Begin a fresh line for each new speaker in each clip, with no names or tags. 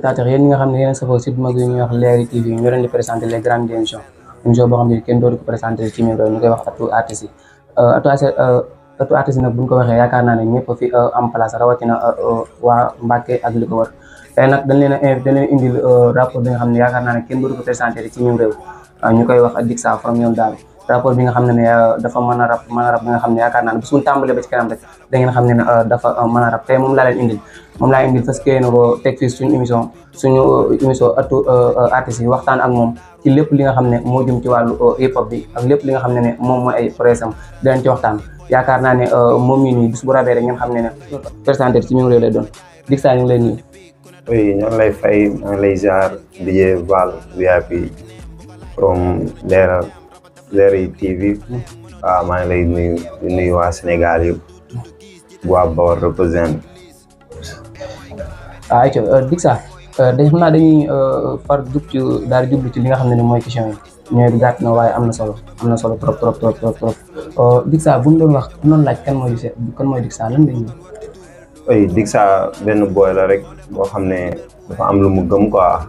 téléspectateurs yéen ñi nga xam ne yéen a safoo site bu mag yi ñuy wax Leral TV ñu leen di présenter les grandes émissions boo xam ne kenn dootu ko présenté ci même réew ñu koy wax atu artistes yi atu artistes yi nag bu ñu ko waxee yaakaar naa ne ñëpp fi am place rawatina waa Mbacké ak li ko wër tey nag dañ leen a invité dañ leen indil rapport bi nga xam ne yaakaar naa ne kenn dootu ko présenté ci même réew ñu koy wax Dixa from Yoon Daal rapport bi nga xam ne dafa mën a rap bi nga xam ne yaakaar naa ne bis bu ñu tàmbalee ba ci kanam rek da ngeen xam ne dafa mën a rap tey moom laa leen indil parce que yéen ko teg fii suñu émission atu artistes yi waxtaan ak moom ci lépp li nga xam ne moo jëm ci wàllu hip hop bi ak lépp li nga xam ne moom mooy ay progrès dinañ ci waxtaan yaakaar naa ne moom mii nii bis bu rabee rek ngeen xam ne présenté ci même réew lay doon Dixa ñu ngi lay nuyu.
oui ñoo ngi lay fay maa ngi lay ziar DJ Val VIP from Leral TV waaw maa ngi lay nuyu waa Sénégal yëpp waa Bawol représente.
ayca Dixa dañ xam naa dañuy far daal di jublu ci li nga xam ne mooy question yi ñooy du gàtt na waaye am na solo trop Dixa bu ñu doon wax bu noonu laaj kan mooy Dixa lan lañ.
oui Dixa benn boy la rek boo xam ne dafa am lu mu gëm quoi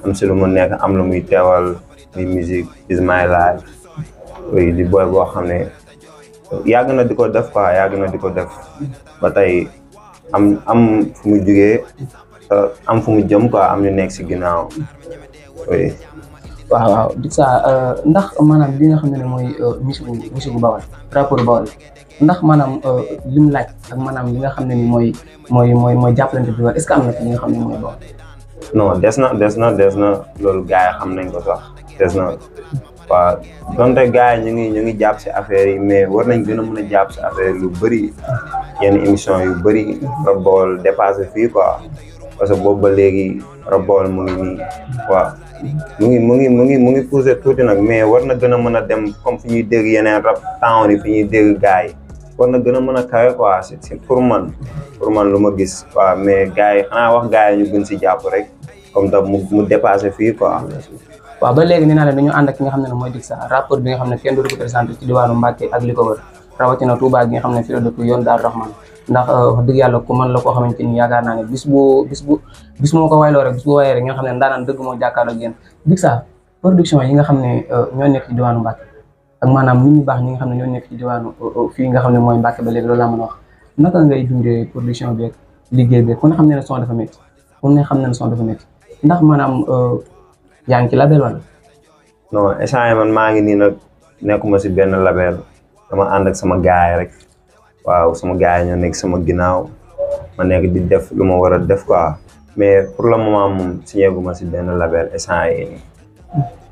am si lu mu nekk am lu muy teewal muy musique is my life oui di boy boo xam ne yàgg na di ko def quoi yàgg na di ko def ba tey am fu mu jugee am fu mu jëm quoi am ñu nekk si ginnaaw oui.
waaw Dixa ndax maanaam li nga xam ne mooy musique bu Bawol rapport Bawol ndax maanaam lim laaj ak maanaam li nga xam ne ni mooy jàppalante bi est-ce que am na fi li nga xam ne mooy Bawol.
non des na loolu gars yi xam nañ ko sax des na waaw donte gars yi ñu ngi jàpp si affaire yi mais war nañ gën a mën a jàpp si affaire lu bëri yenn émission yu bëri Rap Bawol dépassé fii quoi parce que boobu ba léegi Rap Bawol mu ngi nii waaw mu ngi poussé tuuti nag mais war na gën a mën a dem comme fi ñuy dégg yeneen rap town yi fi ñuy dégg gars yi war na gën a mën a kawe quoi c'est pour man lu ma gis waaw mais gars yi xanaa wax gars yi ñu gën si jàpp rek comme da mu dépassé fii quoi.
waaw ba léegi nee naa leen dañu ànd ak ki nga xam ne mooy Dixa rapport bi nga xam ne kenn du ko présenté ci diwaanu Mbacké ak li ko wër rawatina Touba gi nga xam ne fi la dëkk yoon Daaru Rahman ndax wax dëgg yàlla ku mën la koo xamante ni yaakaar naa ne bis moo ko wayloo rek bis bu wayee rek nga xam ne ndaanaan dëgg moo jàkkaarloo ak yéen Dixa production yi nga xam ne ñoo nekk ci diwaanu Mbacké ak maanaam nit ñu baax ñi nga xam ne ñoo nekk ci diwaanu fii nga xam ne mooy Mbacké ba léegi loolu laa mën a wax naka ngay dundee production bi ak liggéey bi ku ne xam ne son dafa métti ndax maanaam yaa ngi ci label wala.
non instant man maa ngi nii nag nekkuma si benn label dama ànd ak sama gaay rek waaw sama gaay ñoo nekk sama ginnaaw ma nekk di def lu ma war a def quoi mais pour le moment moom signé gu ma si benn label instant yii nii.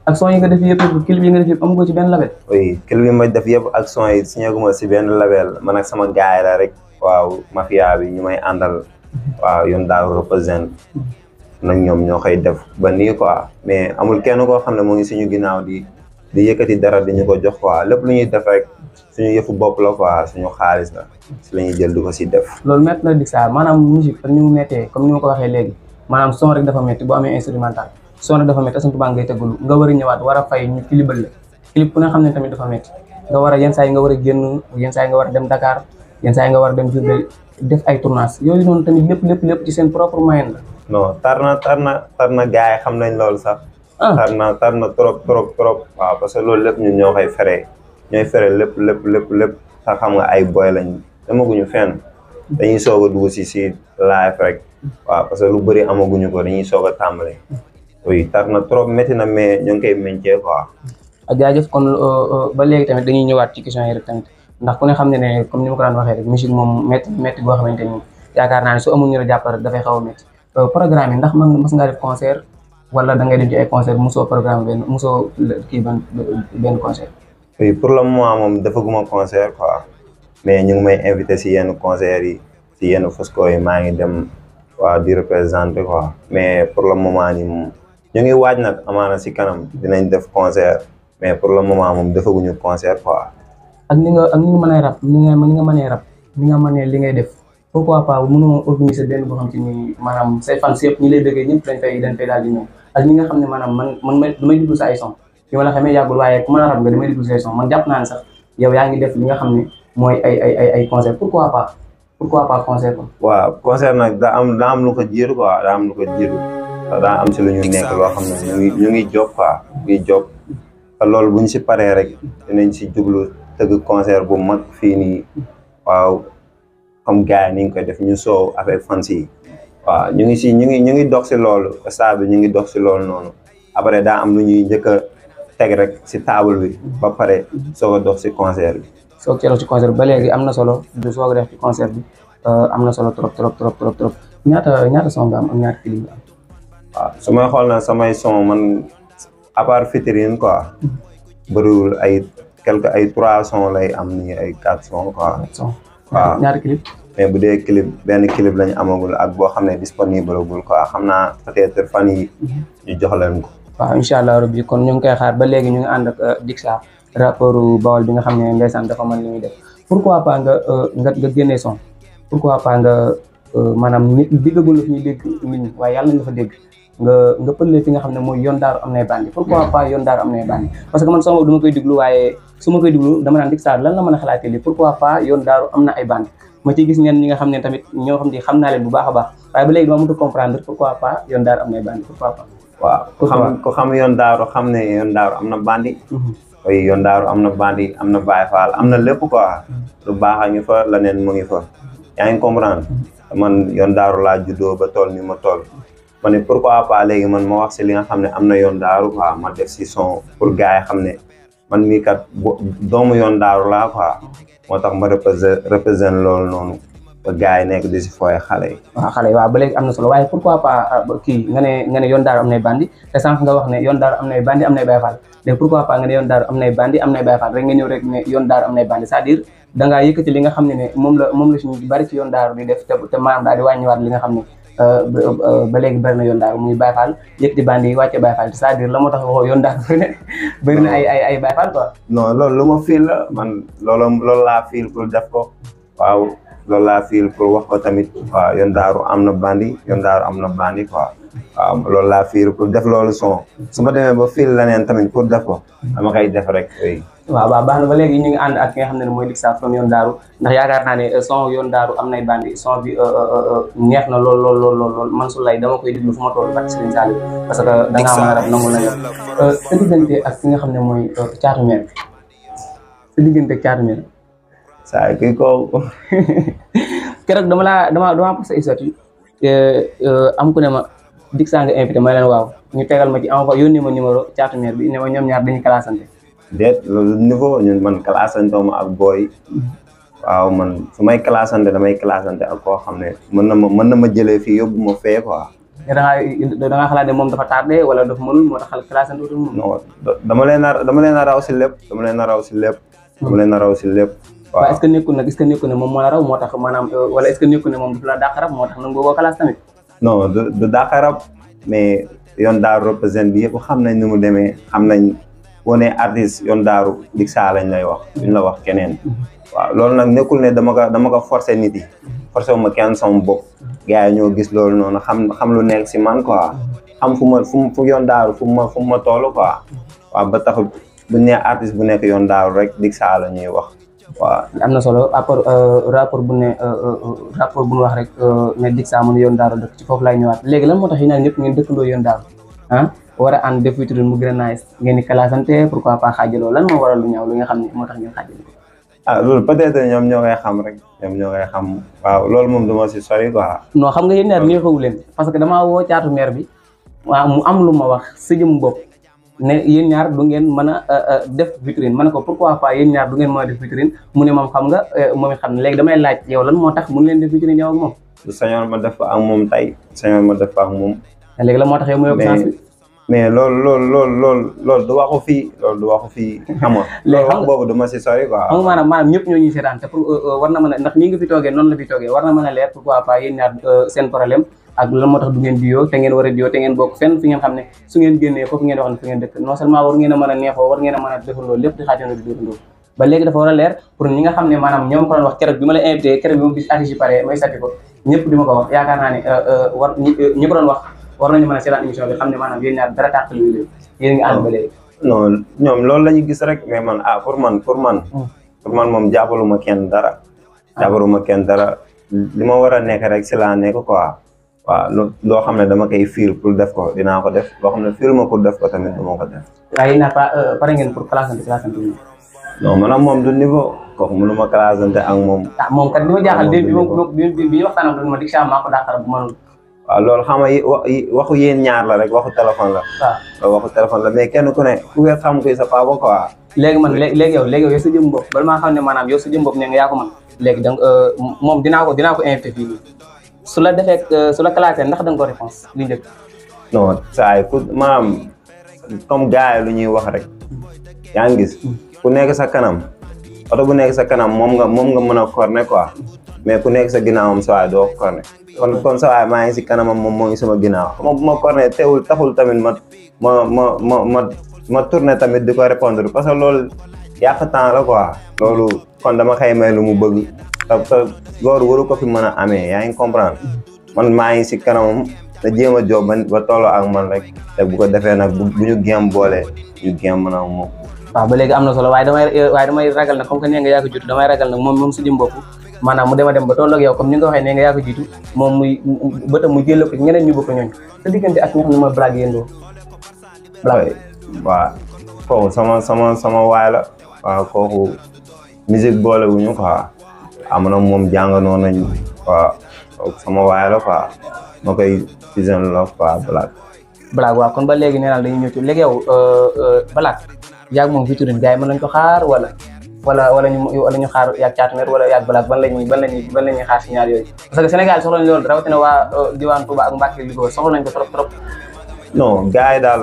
ak son yi nga def yëpp clip yi nga def yëpp amu ko ci benn label.
oui clip yi ma def yëpp ak son yi signé gu ma si benn label man ak sama gaay la rek waaw mafia bi ñu may àndal waaw yoon daal représente nag ñoom ñoo koy def ba nii quoi mais amul kenn koo xam ne moo ngi suñu ginnaaw di yëkkati dara di ñu ko jox quoi lépp lu ñuy def rek suñu yëfu bopp la quoi suñu xaalis la si la ñuy jël di ko si def.
loolu métti na Dixa maanaam musique ak ni mu méttee comme ni ma ko waxee léegi maanaam son rek dafa métti boo amee instrumental son rek dafa métti asantu baa ngay tëggulu nga war a ñëwaat war a fay ñu clipal la clip ku nga xam ne tamit dafa métti nga war a yenn saa yi nga war a génn yenn saa yi nga war a dem Dakar yenn saa yi nga war a dem Diourbel def ay tournage yooyu noonu tamit lépp ci seen propre moyen la.
non tar na gars yi xam nañ loolu sax. tar na trop waaw parce que loolu lépp ñun ñoo koy ñooy fere lépp sax xam nga ay boy lañ demaguñu fenn dañuy soog a dugg si live rek waaw parce que lu bëri amaguñu ko dañuy soog a tàmbale. oui tar na trop métti na mais ñoo ngi koy meñcee quoi.
jaajëf kon ba léegi tamit dañuy ñëwaat ci question yi rek tamit ndax ku ne xam ne comme ni ma ko daan waxee rek musique moom métti boo xamante ni yaakaar naa ne su amul ñu la jàppale rek dafay xaw a métti. programme yi ndax mas ngaa def concert wala da ngay dem ci ay concert mosoo programme benn concert.
oui pour le moment moom defaguma concert quoi mais ñu ngi may invité si yenn concert yi si yenn fosco yi maa ngi dem waaw di représenter quoi mais pour le moment nii moom ñu ngi waaj nag amaana si kanam dinañ def concert mais pour le moment moom defaguñu concert quoi.
ak ni nga mënee rap ni nga mënee li ngay def. pourquoi pas mënoo organiser benn boo xam te ni maanaam say fans yëpp ñi lay déggee ñëpp dañ fay daal di ñëw ak ñi nga xam ne maanaam man damay déglu sa ay son fi ma la xamee yàggul waaye ku mën a rap nga damay déglu sa ay son man jàpp naa ne sax yow yaa ngi def li nga xam ne mooy ay concert pourquoi pas concert quoi.
waaw concert nag daa am lu ko jiitu quoi daa am lu ko jiitu daa am si lu ñu nekk loo xam ne ñu ngi job quoi ngi job te loolu buñ si paree rek dinañ si jublu tëgg concert bu mag fii nii waaw comme gars yi ni ñu koy def ñu soow avec fans yi waaw ñu ngi dox si loolu stade bi ñu ngi dox si loolu noonu après daa am lu ñuy njëkk a teg rek si table bi ba pare soog a dox si concert bi.
soog ci dox si concert bi ba léegi am na solo du soog a def ci concert bi am na solo trop ñaata son nga am ak ñaata clip nga am.
waaw su may xool na samay son man à part featuring quoi bëriwul ay 3 son lay am nii ay 4 son quoi. waaw
ñaata clip.
mais bu dee clip benn clip lañu amagul ak boo xam ne disponible gul quoi xam naa peut-être fan yi ñu jox leen ko.
waaw incha allah rabbi kon ñu ngi koy xaar ba léegi ñu ngi ànd ak Dixa rapport Bawol bi nga xam ne ndeysaan dafa mën li muy def pourquoi pas nga génnee son pourquoi pas nga maanaam nit diggagul la fi ñuy dégg nit ñi waaye yàlla nga fa dégg nga pëllee fi nga xam ne mooy yoon daaru am nay bandi pourquoi pas yoon daaru am nay bandi parce que man sama du ma koy déglu waaye su ma koy déglu dama naan Dixa lan la mën a xalaatee lii pourquoi pas yoon daaru am na ay bandi ma ciy gis ñenn ñi nga xam ne tamit ñoo xam ne xam naa leen bu baax a baax waaye ba léegi dama mënut a comprendre pourquoi pas yoon daaru am nay bandi pourquoi pas.
waaw ku xam yoon daaru xam ne yoon daaru am na bandi. oui yoon daaru am na bandi am na Baay Faal am na lépp quoi. lu baax a ngi fa leneen mu ngi fa. yaa ngi comprendre man yoon daaru laa juddoo ba tool ni ma tool ma ne pourquoi pas léegi man ma wax si li nga xam ne am na yoon daaru quoi ma def si son pour gars yi xam ne man mii kat doomu yoon daaru laa quoi moo tax ma représente loolu noonu ba gars yi nekk di si fooy xale yi.
waaw xale yi waaw ba léegi am na solo waaye pourquoi pas kii nga ne yoon daaru am nay bandi te sànq nga wax ne yoon daaru am nay bandi am nay Baay Faal léegi pourquoi pas nga ne yoon daaru am nay bandi am nay Baay Faal rek nga ñëw rek ne yoon daaru am nay bandi c'est-à-dire da ngaa yëkkati li nga xam ne moom la suñu bari ci yoon daaru di def te maanaam daal di wàññiwaat li nga xam ne ba léegi bari na yoon daaru muy Baay Faal yëkkati bandi yi wàcce Baay Faal c'est-à-dire la moo tax waxoo yoon daaru bëri na ay Baay Faal quoi.
non loolu lu ma fiil la man loolu laa fiil pour def ko waaw loolu laa fiil pour wax ko tamit waaw yoon daaru am na bandi yoon daaru am na bandi quoi waaw loolu laa fiil pour def loolu son su ma demee ba fiil leneen tamit pour def ko dama koy def rek oui.
waaw baax na ba léegi ñu ngi ànd ak ki nga xam ne mooy Dixa from yoon daaru ndax yaakaar naa ne son yoon daaru am nay bandi son bi neex na lool man su lay dama koy déglu fu ma toll ak Serigne Saliou parce que da ngaa mën a rab nangul nañu sa diggante ak ki nga xam ne mooy Caatu Meer sa diggante ak Caatu Meer
saa kii ko
keroog dama posté statut am ku ne ma Dixa nga invité ma leen waaw ñu tegal ma ci envoyé yónnee ma numéro Caatu Meer bi ne ma ñoom ñaar dañuy classante
déet loolu niveau ñun man classante ma ak booy waaw man su may classante damay classante ak koo xam ne mën na ma jëlee fii yóbbu ma fee quoi.
da ngaa xalaat ne moom dafa tardé wala dafa mënul moo tax classante wutul moom.
non dama leen a raw si lépp dama leen a raw si lépp. dama leen a raw si lépp.
waaw est-ce que nekkul ne moom moo la raw moo tax maanaam wala est-ce que nekkul ne moom dafa la dàq rab moo tax nangu ko classe tamit.
non du dàq rab mais yoon daaru représente bi yëpp xam nañ ni mu demee xam nañ. boo nee artiste yoon daaru Dixa lañ lay wax duñ la wax keneen waaw loolu nag nekkul ne dama ko forcer nit yi forcer wu ma kenn sama bopp gars yi ñoo gis loolu noonu xam lu nekk si man quoi xam fu yoon daaru fu ma toll quoi waaw ba tax buñ nee artiste bu nekk yoon daaru rek Dixa la ñuy wax waaw.
am na solo rapport bu ñu wax rek ne Dixa mu ne yoon daaru dëkk ci foofu lay ñëwaat léegi lan moo tax yi naan ñëpp ngeen dëkkandoo yoon daaru ah war a ànd def featuring mu gën a nice ngeen di classante pourquoi pas xaajaloo lan moo waral lu ñaaw li nga xam ne moo tax ngeen xaajaloo.
loolu peut-être ñoom ñoo koy xam rek ñoom ñoo koy xam waaw loolu moom duma si sori quoi.
non xam nga yéen ñaar neexawu leen parce que damaa woo Caatu Meer bi waaw mu am lu ma wax sa jëm bopp ne yéen ñaar du ngeen mën a def featuring ma ne ko pourquoi pas yéen ñaar du ngeen mën a def featuring mu ne moom xam nga moom it xam ne léegi damay laaj yow lan moo tax mun leen def featuring yow ak moom.
du sañoon ma def ak moom tey sañoon ma def ak moom.
léegi la moo tax yow mu yokk chance bi.
mais loolu du waxu fii xam nga. léegi xam nga boobu du ma si sori quoi.
xam nga maanaam ñëpp ñoo ñuy seetaan te pour war na mën a ndax nii nga fi toogee noonu la fi toogee war na mën a leer pourquoi pas yéen ñaar seen problème ak lan moo tax du ngeen diyoo te ngeen war a diyoo te ngeen bokk fenn fi ngeen xam ne su ngeen génnee foofu ngeen wax ne fi ngeen dëkk non seulement war ngeen a mën a neexoo war ngeen a mën a defandoo lépp di xaajandoo di dóorandoo ba léegi dafa war a leer pour ñi nga xam ne maanaam ñoom ko doon wax keroog bi ma la invité keroog bi ma gis affiche yi pare may satti ko ñëpp di ma ko wax yaakaar naa ne ñi ko doon wax war nañu mën a seetaan émission bi xam ne maanaam yéen ñaar dara tàqali wu leen yéen ngi ànd ba léegi.
non ñoom loolu la ñu gis rek mais man pour man moom jàppaluma kenn dara. li ma war a nekk rek si laa nekk quoi waaw loo xam ne dama koy fiir pour def ko dinaa ko def loo xam ne fiir ma pour def ko tamit dama ko def.
waaye naa pare ngeen pour classante bi.
non maanaam moom du niveau kooku mënu ma classante ak moom.
ah moom kat li ma jaaxal bi ñu waxtaan ak ma Dicksha maa ko dàqara bu mënul.
waaw loolu xam nga waxu yéen ñaar la rek waxu téléphone la. waaw waxu téléphone la mais kenn ku ne ku ngeen xam koy sa papa quoi.
léegi man léegi yow sa jëm bopp bala maa xam ne maanaam yow sa jëm bopp ne nga yaa ko man léegi donc moom dinaa ko invité fii su la defee su la classé ndax da nga ko réponse li njëkk.
non saa yi maanaam comme gars yi lu ñuy wax rek yaa ngi gis ku nekk sa kanam oto bu nekk sa kanam moom nga mën a corné quoi mais ku nekk sa ginnaawam sa waay doo ko corné kon sa waay maa ngi si kanamam moom moo ngi sama ginnaaw moom bu ma corné teewul taxul tamit ma tourné tamit di ko répondre parce que loolu yàq temps la quoi loolu kon dama xëy may lu mu bëgg te loolu waru ko fi mën a amee yaa ngi comprendre man maa ngi si kanamam te jéem a jóg ba tolloo ak man rek te bu ko defee nag bu ñu géem boole ñu géem mën a moom.
waaw ba léegi am na solo waaye damay ragal nag comme que nee nga yaa ko jiitu damay ragal nag moom si jëm bopp maanaam mu dem ba tolloo ak yow comme ni nga waxee nee nga yaa ko jiitu moom muy bëtam mu jël ko ñeneen ñu bokk ñooñu te diggante ak ñi nga xam ne mooy Black Yendo.
waaw kooku sama waay la waaw kooku musique boole wuñu quoi am na moom jàngandoo nañ waaw kooku sama waay la quoi ma koy fusion la quoi Black
waaw kon ba léegi nee naa dañuy ñëw ci léegi yow Black yaag moom featuring gars yi mën nañ ko xaar wala ñu xaar yaag Thiatou Mer wala yaag Black ban la ñuy xaar si ñaar yooyu parce que Sénégal soxla nañ loolu rawatina waa diwaan Touba ak Mbacké li ko soxla nañ ko trop
non gars yi daal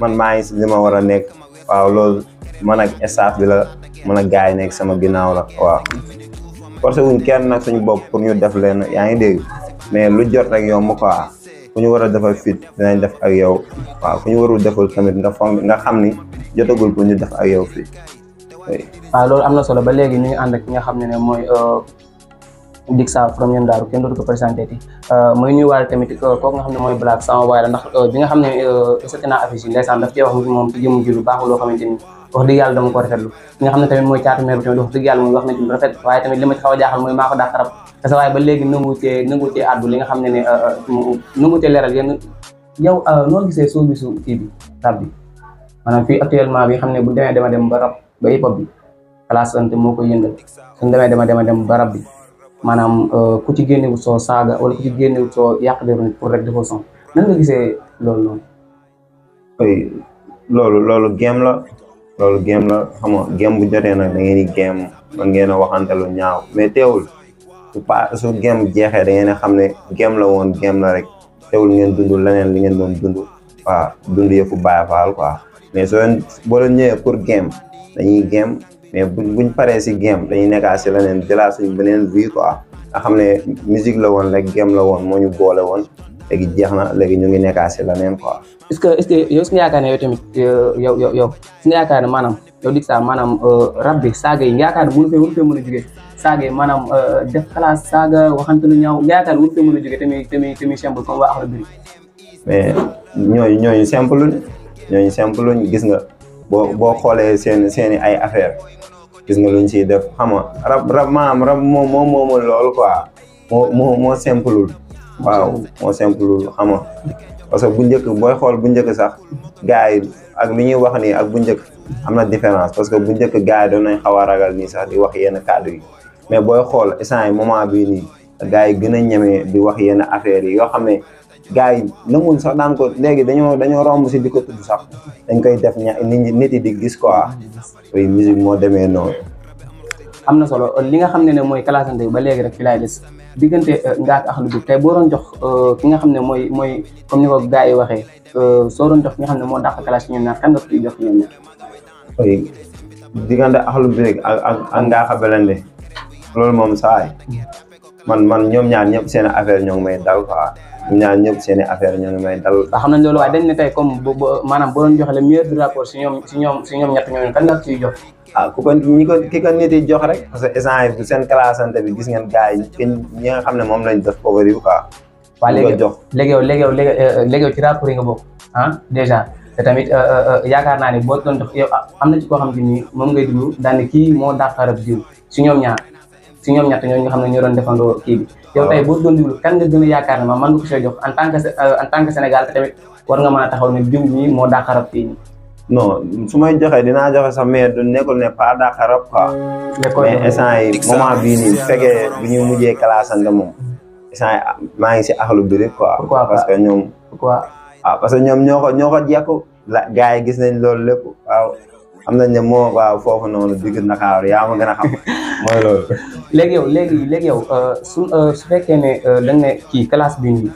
man maa ngi si li ma war a nekk waaw loolu man ak staff bi la man ak gars yi nekk sama ginnaaw la waaw forcé wuñ kenn nag suñu bopp pour ñu def leen yaa ngi dégg mais lu jot rek yow mu quoi ku ñu war a defal fit dinañ def ak yow waaw ku ñu warul defal tamit nga xam ni jotagul pour ñu def ak yow fit
waaw loolu am na solo ba léegi ñu ngi ànd ak ki nga xam ne mooy Dicksha from Ñoom Daaru kenn dootu ko présenté ti mooy nuyuwaale tamit kooku nga xam ne mooy Black sama waay la ndax bi nga xam ne sëkk naa affiche yi ndeysaan daf cee wax moom ci jëmu ji lu baax loo xamante ni wax dëgg yàlla dama ko rafetlu ki nga xam ne tamit mooy Thiatou Mer bi tamit wax dëgg yàlla mooy wax na ci lu rafet waaye tamit li ma ci xaw a jaaxal mooy maa ko daa xarab te sa waaye ba léegi nangu cee àddu li nga xam ne nangu cee leeral yéen yow noo gisee soo bisu kii bi rab bi maanaam fii actuellement bi nga xam ne bu demee dem ba rab ba hip hop bi classante moo koy yëngal suñ demee dem ba rab bi maanaam ku ci génnewul soo saaga wala ku ci génnewul soo yàq deru nit pour rek defoo son nan nga gisee loolu noonu
loolu game la xam nga game bu jotee nag da ngeen di game man ngeen a waxante lu ñaaw mais teewul su game jeexee da ngeen a xam ne game la woon game la rek teewul ngeen dund leneen li ngeen doon dund waaw dund yëfu Baay Faal quoi mais boo leen ñëwee pour game dañuy game mais buñ paree si game dañuy nekkaa si leneen jëlaat suñ beneen vie quoi nga xam ne musique la woon rek game la woon moo ñu boole woon léegi jeex na léegi ñu ngi nekkaa si leneen quoi.
est-ce que yow su nga yaakaar ne yow tamit yow su nga yaakaar ne maanaam yow Dicksha maanaam rab bi saaga yi nga yaakaar ne mënu fee mën a jógee saaga yi maanaam def xalaat saaga waxante lu ñaaw nga yaakaar ne mënu fee mën a jógee tamit simple comme waa Akhlou Brick
mais ñooñu simple luñ gis nga boo xoolee seeni ay affaire gis nga luñ ciy def xam nga rab moom loolu quoi moo simple waaw moo simple xam nga parce que bu njëkk booy xool bu njëkk sax gars yi ak li ñuy wax nii ak bu njëkk am na différence parce que bu njëkk gars yi doon nañ xaw a ragal nii sax di wax yenn kàddu yi mais booy xool instant yi moment bii nii gars yi gën a ñemee di wax yenn affaires yi yoo xam ne gars yi nanguñ sax daan ko léegi dañoo romb si di ko tudd sax dañ koy def nit yi di gis quoi oui musique moo demee noonu.
am na solo li nga xam ne mooy classante ba léegi rek fi laay des diggante nga ak Akhlou Brick tey boo doon jox ki nga xam ne mooy comme ni ko gars yi waxee soo doon jox ki nga xam ne moo dàq classe ñoom ñaar kan nga koy jox ñoom ñaar.
oui diggante Akhlou Brick ak Ngaaka Blindé loolu moom saay man ñoom ñaar ñëpp seen affaire ñoo ngi may dal quoi ñoom ñaar ñëpp seen affaire ñoo ngi may dal.
waaw xam nañ loolu waaye dañ ne tey comme maanaam boo doon joxe le meilleur du rapport si ñoom ñett ñooñu kan nga ciy jox.
ki ko nit yi jox rek parce que instant yi seen classante bi gis ngeen gars yi ñi nga xam ne moom lañ def favori quoi.
waaw léegi yow ci rapport yi nga bokk déjà te tamit yaakaar naa ne boo doon jox yow am na ci koo xam te ni moom ngay déglu daal ne kii moo dàq rab jiw si ñoom ñett ñooñu nga xam ne ñoo doon defandoo kii bi yow tey boo doon déglu kan nga gën a yaakaar ne ma mën nga ko see jox en tant que Sénégal tamit war nga mën a taxaw ne diw ñi moo dàq rap fii nii.
non su may joxe dinaa joxe sax mais du nekkul ne pas Dakar rap quoi. mais instant yi moment bii nii bu fekkee bu ñuy mujjee classante moom instant yi maa ngi si Akhlou Brick quoi. parce que ñoom.
pourquoi
parce que ñoom ñoo ko jekku la gars yi gis nañ loolu lépp waaw am nañ ne moo waaw foofu noonu digg Ndakaaru yaa ma gën a xam mooy loolu.
léegi yow su fekkee ne da nga ne kii classe bii nii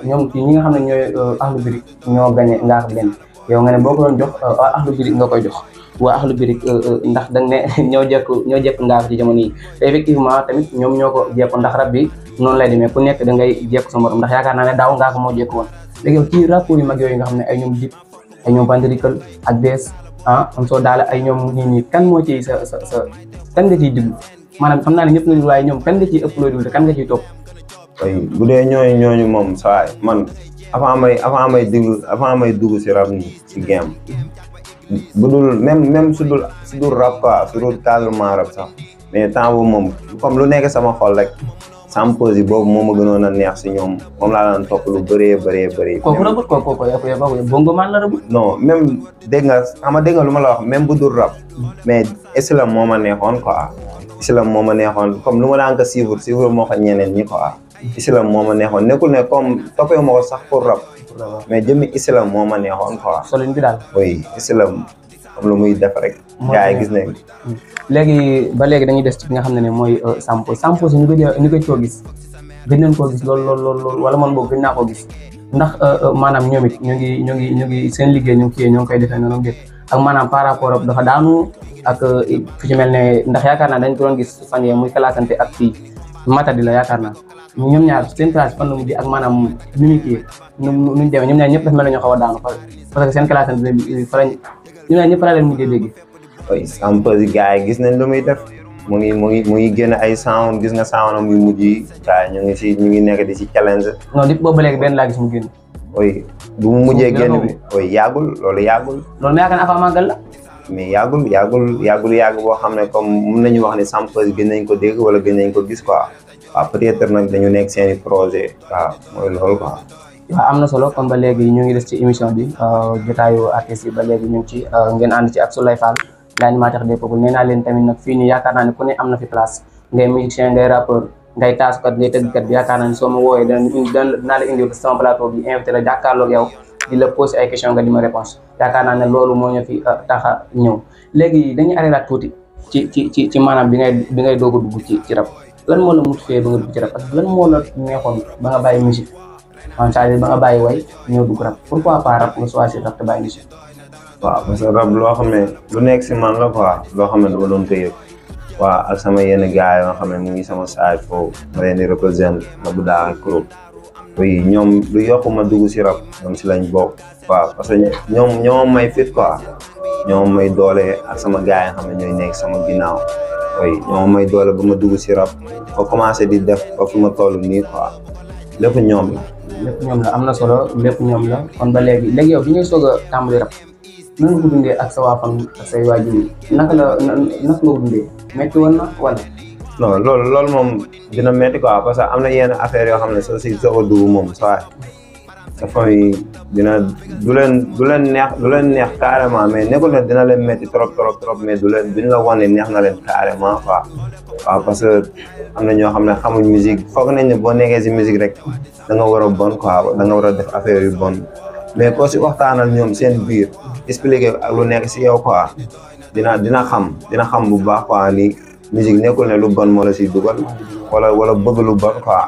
ñoom kii ñi nga xam ne ñooy Akhlou Brick ñoo gagné Ngaaka Blindé yow nga ne boo ko doon jox Akhlou Brick nga koy jox waa Akhlou Brick ndax da nga ne ñoo jekk Ngaaka ci jamono yi te effectivement tamit ñoom ñoo ko jekku ndax rab bi noonu lay demee ku nekk da ngay jekku sa morom ndax yaakaar naa ne daaw Ngaaka moo jekku woon léegi yow ci rapport yu mag yooyu nga xam ne ay ñoom Dip ay ñoom Vandrikal ak Bees am soo daal ay ñoom ñii kan moo ciy sa kan nga ciy déglu maanaam xam naa ne ñëpp nga déglu waaye ñoom kan nga ciy ëpp looy déglu te kan nga ciy topp.
bu dee ñooñu moom saa man avant may dugg si rap nii si game bu dul même su dul rap quoi su dul cadrement rap sax mais temps boobu moom comme lu nekk sama xol rek Sampos yi boobu moo ma gënoon a neex si ñoom moom laa daan topp lu bëree.
kooku rabut kooku bongo man la rabut.
non même dégg nga lu ma la wax même bu dul rap mais islam moo ma neexoon quoi islam moo ma neexoon comme lu ma daan ko suivre moo ko ñeneen ñi quoi. islam moo ma neexoon nekkul ne comme toppee ma ko sax pour rap mais jëmmi islam moo ma neexoon quoi.
solin bi daal.
oui islam comme lu muy def rek. gars yi gis nañ.
léegi ba léegi dañuy des ci nga xam ne mooy Sampos ñu gëj koo gis gëj nañ koo gis lool wala man boobu gëj naa koo gis ndax maanaam ñoom it ñu ngi seen liggéey ñu ngi koy defee noonu def ak maanaam par rapport ak dafa daanu ak fi ci mel ne ndax yaakaar naa dañ ko doon gis fan yee muy classante ak fii Matadi la yaakaar naa ñoom ñaar seen classe fan la mujj ak maanaam nu ñu kii nuñ demee ñoom ñaar ñëpp dafa mel ne ñoo xaw a daanu parce que seen classante bi fa lañ ñoom ñaar ñëpp fa la leen mujjee léegi.
oui Sampos yi gars yi gis nañ lu muy def mu ngi génn ay sound gis nga sound am yu mujj yi gars yi ñu ngi nekk di si challenge.
non di boobu ba léegi benn laa gis mu génn.
oui bu mu mujjee génn bi oui yàggul. loolu
mais yaakaar naa avant màggal la.
mais yàggul boo xam ne comme mun nañu wax ne Sampos yi gën nañ ko dégg wala gën nañ ko gis quoi waaw peut-être nag dañu nekk seen i projet waaw mooy loolu quoi.
waaw am na solo kon ba léegi ñu ngi des ci émission bi jotaayu artistes yi ba léegi ñu ngi ci ngeen ànd ci ak Souleye Fall l'animateur des peuples nee naa leen tamit nag fii nii yaakaar naa ne ku ne am na fi place ngay musicien ngay rappeur ngay taasukat ngay tëggkat bi yaakaar naa ne soo ma wooyee dinaa la indi sama plateau bi invité la jàkkaarloog yow di la poser ay questions nga di ma réponse yaakaar naa ne loolu moo ñu fi tax a ñëw léegi dañuy arrêté tuuti ci maanaam bi ngay doog a dugg ci rap lan moo la motivé ba nga dugg ci rap ak lan moo la neexoon ba nga bàyyi musique c'est-à-dire ba nga bàyyi way ñëw dugg rap pourquoi pas rap nga choisir rap te bàyyi musique.
waaw parce que rap loo xam ne lu nekk si man la quoi loo xam ne dama doon ko yëg waaw ak sama yenn gars yoo xam ne mu ngi sama side foofu ma leen di représente ma bu daa groupe oui ñoom lu yokk ma dugg si rap ñoom si lañ bokk waaw parce que ñoom may fit quoi ñoom may doole ak sama gars yi xam ne ñooy nekk sama ginnaaw oui ñoom may doole ba ma dugg si rap ba commencé di def ba fu ma toll nii quoi lépp ñoom la.
lépp ñoom la am na solo lépp ñoom la kon ba léegi yow bi ngay soog a tàmbali rap nan nga ko dundee ak sa waa famille ak say waajur yi naka nga ko dundee métti woon na wala.
non loolu moom dina métti quoi parce que am na yenn affaire yoo xam ne soo si soog a dugg moom sa famille du leen neex carrément mais nekkul ne dina leen métti trop mais duñ la wane neex na leen carrément quoi waaw parce que am na ñoo xam ne xamuñ musique foog nañ ne boo nekkee si musique rek da nga war a bon quoi da nga war a def affaire yu bon mais koo si waxtaanal ñoom seen biir expliquer ak lu nekk si yow quoi dina xam bu baax quoi ni musique nekkul ne lu bon moo la siy dugal wala bëgg lu bon quoi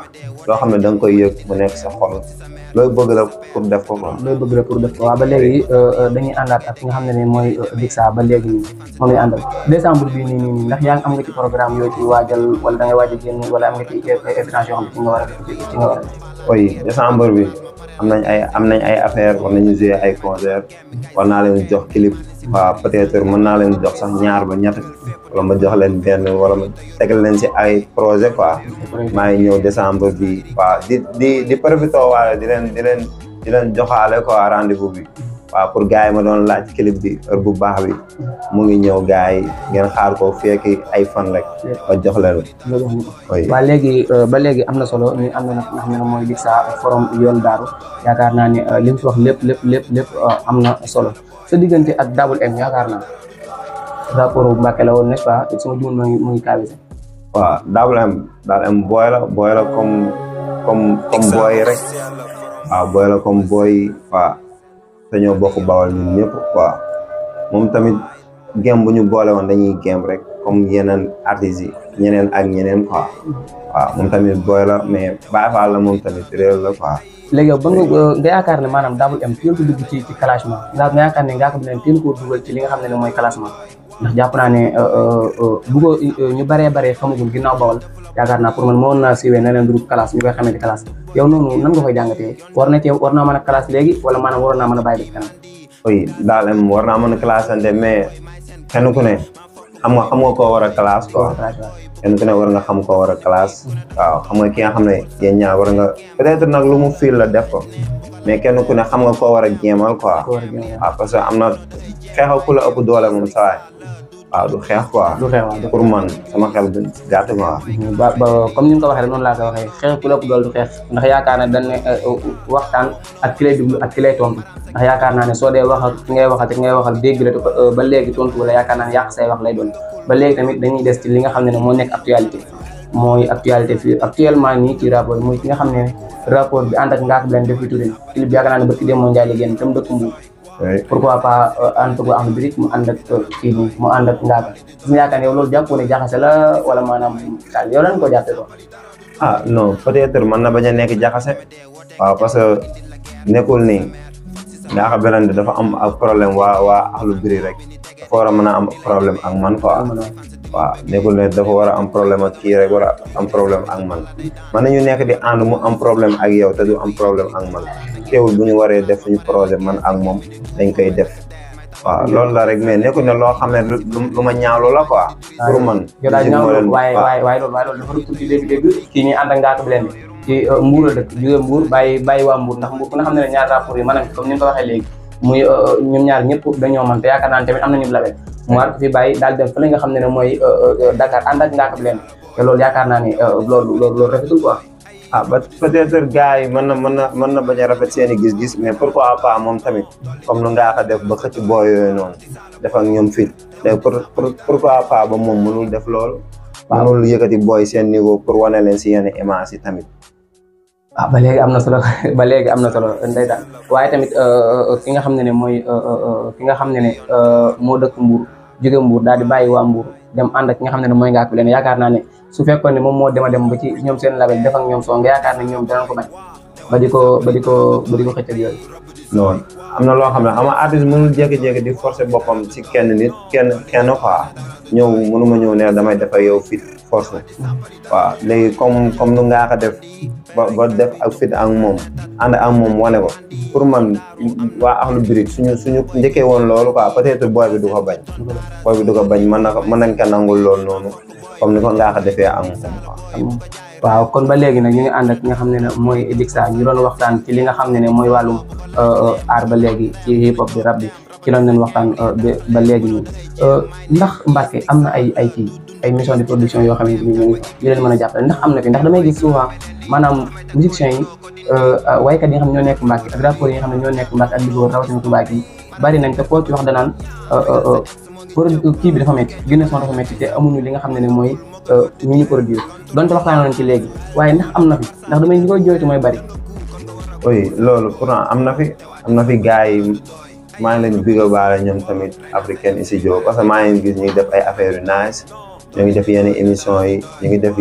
loo xam ne da nga koy yëg mu nekk sa xol looy bëgg la pour def ko quoi.
looy bëgg la pour def ko waaw ba léegi dañuy àndaat ak ki nga xam ne mooy Dixa ba léegi moom lay àndal décembre bii nii ndax yaa ngi am nga ci programme yoo ci waajal wala da ngay waaj a génn wala am nga ci événement yoo xam ne ci nga war a def.
oui décembre bi am nañ ay affaire war nañu jouer ay concert war naa leen jox clip waaw peut-être mën naa leen jox sax ñaar ba ñett wala ma jox leen benn wala ma tegal leen si ay projet quoi maa ngi ñëw décembre bi waaw di profité waale di leen joxaale quoi rendez-vous bi waaw pour gars yi ma doon laaj clip bi heure bu baax bi mu ngi ñëw gars yi ngeen xaar ko fekki ay fan rek ba jox leen
waa léegi ba léegi am na solo ñu am na nag nga xam ne mooy Dixa forum yoon daaru yaakaar naa ne li mu fi wax lépp am na solo sa diggante ak Double M yaakaar naa rapport bu Mbàkke la woon n'est-ce pas sama jumul mu ngi kaawise
waaw Double M booy la comme booy rek waaw booy la comme booy waaw dañoo bokk Bawol ñun ñëpp waaw moom tamit gem bu ñu boole woon dañuy gem rek comme yeneen artistes yi ñeneen ak ñeneen quoi waaw moom tamit booy la mais Baye Fall la moom tamit réew la quoi.
léegi yow ba nga yaakaar ne maanaam Double M teel ko dugg ci classement nga yaakaar ne Ngaaka Blindé teel koo dugal ci li nga xam ne mooy classement ndax jàpp naa ne bu ko ñu baree xamagul ginnaaw Bawol yaakaar naa pour man moo naa siiwee na leen dugg classe ñu koy xamee ci classe yow noonu nan nga koy jàngatee war naa mën a classe léegi wala maanaam waroon naa mën a bàyyi ba ci kanam.
oui Double M war naa mën a classante mais kenn ku ne xam nga koo war a classe quoi. kenn ku ne war nga xam koo war a classe waaw xam nga ki nga xam ne yéen ñaar war nga peut-être nag lu mu fiil la def ko mais kenn ku ne xam nga koo war a jéemal quoi waaw parce que am na xeexal ku la ëpp doole moom sawaay waaw du xeex quoi pour man sama xel du gàtt quoi
ba comme ni nga ko waxee rek noonu laa ko waxee xeex ku la ëpp doole du xeex ndax yaakaar na dañ ne waxtaan ak ki lay déglu ak ki lay tontu ndax yaakaar naa ne soo dee waxal ki ngay waxal dégg la ba léegi tontu wala yaakaar naa ne yàq say wax lay doon ba léegi tamit dañuy des ci li nga xam ne moo nekk actualité mooy actualité fii actuellement nii ci rapport muy ki nga xam ne rapport bi ànd ak Ngaaka Blindé def turin clip bi yaakaar naa ne ba ki dem moo njaay liggéen tam dëkk Mbuur pourquoi pas ànd ko am birik mu ànd ak kii nii mu ànd ak Ngaaka ñu yaakaar ne yow loolu jàppoo ne jaxase la wala maanaam daal yow lan ko jàppee ko
non peut-être mën na bañ a nekk jaxase waaw parce que nekkul nii Ngaaka Blindé dafa am ak problème waa Akhlou Brick rek dafa war a mën a am problème ak man quoi waaw nekkul ne dafa war a am problème ak kii rek war a am problème ak man mën nañu nekk di ànd mu am problème ak yow te du am problème ak man teewul bu ñu waree def suñu projet man ak moom dañ koy def waaw loolu la rek mais nekkul ne loo xam ne lu ma ñaawlu la quoi pour man
yow daal ñaawlu waaye loolu dafa dugg ci dégg-dégg kii nii ànd ak Ngaaka Blindé ci Mbuur la dëkk jóge Mbuur bàyyi waa Mbuur ndax Mbuur ku nga xam ne ñaar rapport yi maanaam comme ni nga ko waxee léegi muy ñoom ñaar ñëpp dañoo mën te yaakaar naa ne tamit am nañu label mu war ko fi bàyyi daal dem fa la nga xam ne mooy Dakar ànd ak Ngaaka Blindé te loolu yaakaar naa ni loolu rafetul quoi
ba peut-être gars yi mën na bañ a rafet seen i gis-gis mais pourquoi pas moom tamit comme nu Ngaaka def ba xëcc booy yooyu noonu def ak ñoom fit léegi pourquoi pas ba moom mënul def loolu mënul yëkkati booy seen niveau pour wane leen si yenn image yi tamit
ba léegi am na solo ndeysaan waaye tamit ki nga xam ne mooy ki nga xam ne moo dëkk Mbuur jóge Mbuur daal di bàyyi waa Mbuur dem ànd ak ki nga xam ne mooy Ngaaka Blindé yaakaar naa ne su fekkoon ne moom moo dem ba ci ñoom seen label def ak ñoom soo nga yaakaar ne ñoom danañ ko bañ ba di ko xëcc ak yooyu
non am na loo xam ne ama artiste mënul jékki-jékki di forcer boppam ci kenn nit kenn quoi ñëw mënuma ñëw ne damay def ak yow fit force waaw léegi comme nu Ngaaka def ba def ak fit ak moom ànd ak moom wane ko pour man waa Akhlou Brick suñu njëkkee woon loolu quoi peut-être booy bi du ko bañ mën nañ ko nangul loolu noonu comme ni ko Ngaaka defee ak moom
waaw kon ba léegi nag ñu ngi ànd ak nga xam ne mooy Dixa ñu doon waxtaan ci li nga xam ne mooy wàllum aar ba léegi ci hip hop bi rap bi ci lañ leen waxtaan ba léegi nii ndax Mbacke am na ay mission de production yoo xamante ni ñu ngi li leen mën a jàppale ndax am na fi ndax damay gis souvent maanaam musiciens yi waykat yi nga xam ne ñoo nekk Mbacke ak rappeurs yi nga xam ne ñoo nekk Mbacke ak Louga rawatina Touba yi bari nañ te koo ci wax danaan kii bi dafa métti génne son dafa métti te amuñu li nga xam ne mooy ñu ngi produire donte waxtaan nañ ci léegi waaye ndax am na fi ndax damay li koy jooytu mooy bari
oui loolu pourtant am na fi gars yi maa ngi leen biga baale ñoom tamit African Studio parce que maa ngi gis ñu ngi def ay affaires yu nice ñu ngi def yenn émission yi ñu ngi def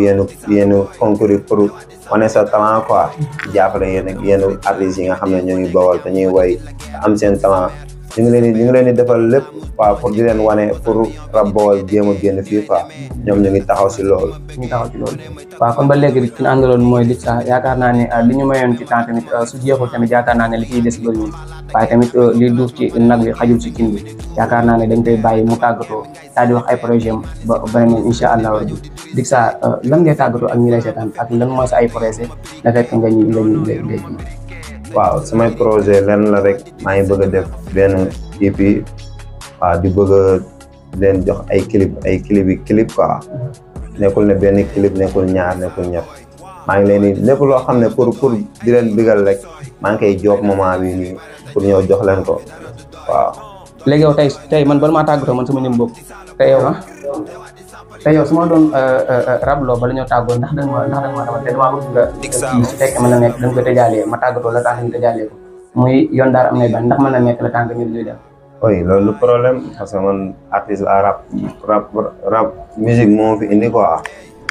yenn concours pour wane sa talent quoi jàppale yenn artistes yi nga xam ne ñoo ngi Bawol te ñuy way am seen talent ñu ngi leen di defal lépp waaw pour di leen wane pour rap Bawol jéem a génn fii quoi ñoom ñu ngi taxaw si loolu.
waaw kon ba léegi ki ñu àndaloon mooy Dixa yaakaar naa ne li ñu mayoon ci temps tamit su jeexul tamit yaakaar naa ne li ciy des bëriwul waaye tamit li duuf ci nag bi xajul ci cin bi yaakaar naa ne dañ koy bàyyi mu tàggatoo daal di wax ay projet ba beneen incha allah rabbi Dixa lan ngay tàggatoo ak ñi lay seetaan ak lan mooy sa ay projet da fekk nga ñuy
waaw samay projet lenn la rek maa ngi bëgg a def benn EP waaw di bëgg a leen jox ay clip quoi nekkul ne benn clip nekkul ñaar nekkul ñett maa ngi leen di lépp loo xam ne pour di leen bigal rek maa ngi koy jox moment bi nii pour ñëw jox leen ko waaw.
léegi yow tey man bala maa tàggatoo man sama nim bopp tey yow su ma doon rabloo bala ñoo tàggoo ndax da nga ma te damaa bëgg nga su fekkee mën na nekk dañ ko tëjaalee ma tàggatoo la tax ñu tëjaalee ko muy yoon daara am nay ban ndax mën na nekk la tànk ñu luy dem.
oui loolu problème parce que man artiste la rap musique moo fi indi quoi.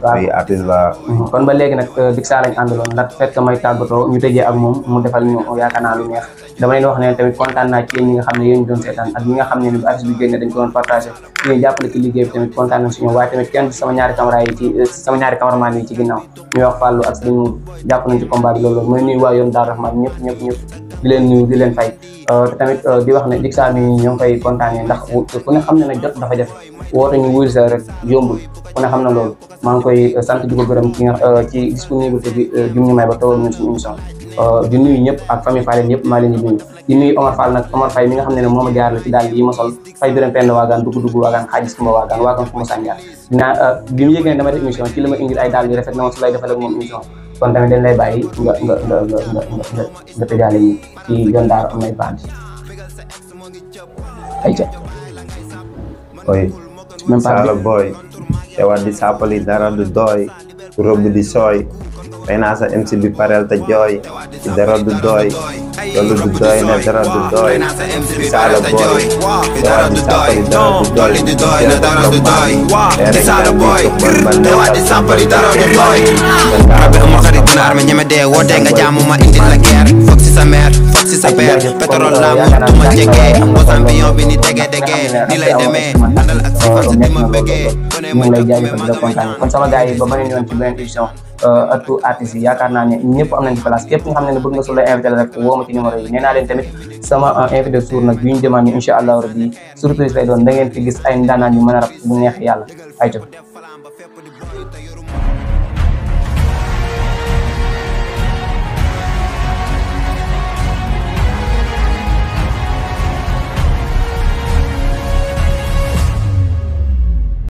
waaw
oui artiste la.
kon ba léegi nag Dixa lañ àndaloon ndax fekk may tàggatoo ñu tëjee ak moom mu defal ñu yaakaar naa lu neex dama leen wax ne tamit kontaan naa ci yéen ñi nga xam ne yéen ñu doon seetaan ak ñi nga xam ne ni bu artiste bi génne dañ ko doon partagé ñu jàppale ci liggéey bi tamit kontaan nañ suñu waaye tamit kenn sama ñaari cameraman yi ci ginnaaw ñuy wax Fallou ak Serigne jàpp nañ ci combat bi loolu mooy nuyu waa yoon Daaru Rahman ñëpp di leen nuyu di leen fay te tamit di wax ne Dixa mi ñoo ngi koy kontaanee ndax ku ne xam ne ne jot dafa jafe woote ñu wuyu sa rek yombul ku ne xam na loolu maa ngi koy sant di ko gërëm ci disponibilité bi ñu may ba tawal ñun suñu émission di nuyu ñëpp ak famille Fall ñëpp maa leen di nuyu di nuyu Omar Fall nag Omar Faye mi nga xam ne moo ma jaar la ci daal yi ma sol fay biram penn waagaan dugg waagaan xaajis kuma waagaan kuma sànjaar dinaa bi mu yëgee ne dama def émission ci la ma indil ay daal yu rafet na ma su lay defal ak moom émission kon tamit dañ lay bàyyi nga tëjaale ñi ci yoon daara am nay bandi ayca
oui
même pas
Sala boy teewaat di sàppali dara du doy robb di sooy fay naa sa MC bi parel te jooy ci dara du doy loolu du doy ne dara du doy Sala boy teewaat di sàppali dara du doy
Sala boy teewaat di sàppali dara du doy rabbi ama xarit dina arme ñeme dee woote nga jaamu ma indil la guerre foog si sa mère foog si sa père pétrole la mu duma jege mbos ambiyon bi ni dege ni lay demee àndal ak si fan si di ma bëggee
ñu ngi lay jaajëfal di la kontaan kon sama gars yi ba beneen yoon ci beneen émission ëttu artistes yi yaakaar naa ne ñëpp am nañ ci place képp nga xam ne bëgg nga su la invité la rek woo ma ci numéro yi nee naa leen tamit sama invité suur nag bi ñu demande ni incha allah rabbi surprise lay doon da ngeen fi gis ay ndaanaan yu mën a rap bu neex yàlla ay